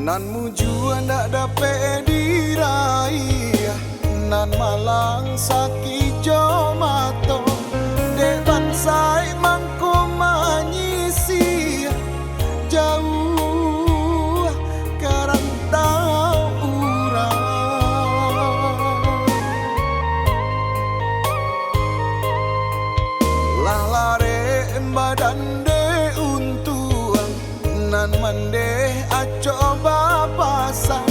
nan muju ndak dapat diraih, nan malang sakijo mato dek bansai mangko manyisi jauh karantau urang lah lare badan de untuang nan mandeh coba pasang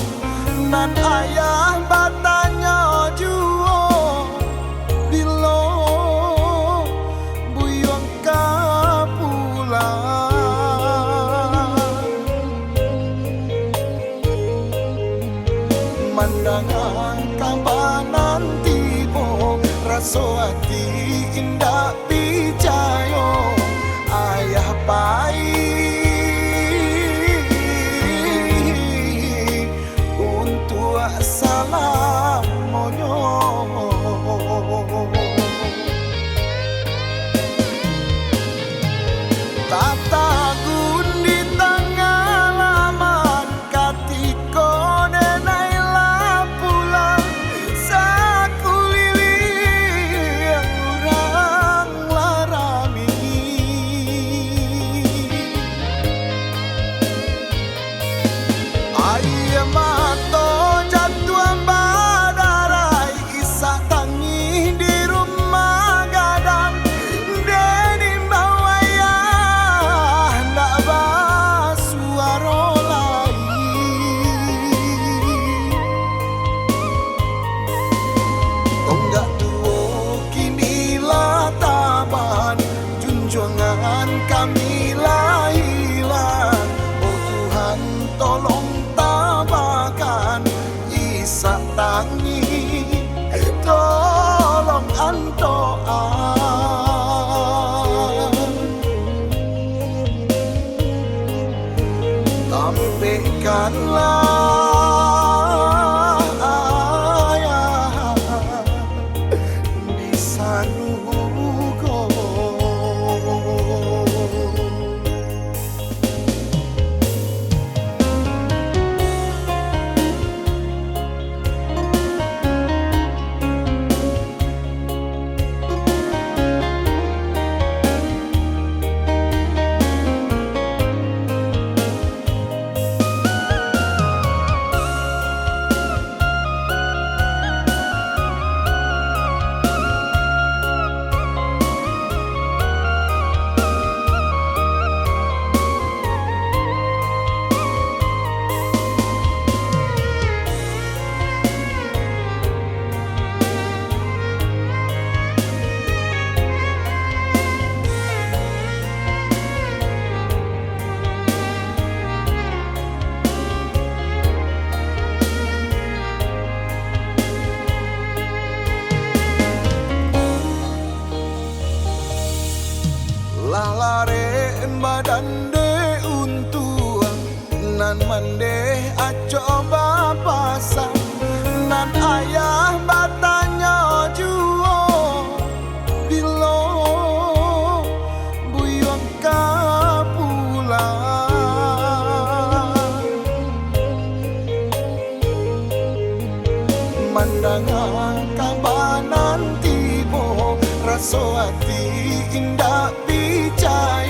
nan ayah batanya juo bilo buyong kapulang mandangan kabanan tibo raso hati indah picayo ayah pai salam monyo tata gundi tengah laman katiko denai lapulang sakulili yang urang larami ayam mato kami hilang, oh Tuhan tolong tabakan isak tangi, tolong antoan tampilkanlah ayah di sanugo. Lare badan de untuang nan mandeh coba pasang nan ayah batanya juo bilo buyong kapulang mandangan kabanan tibo raso hati indah picayo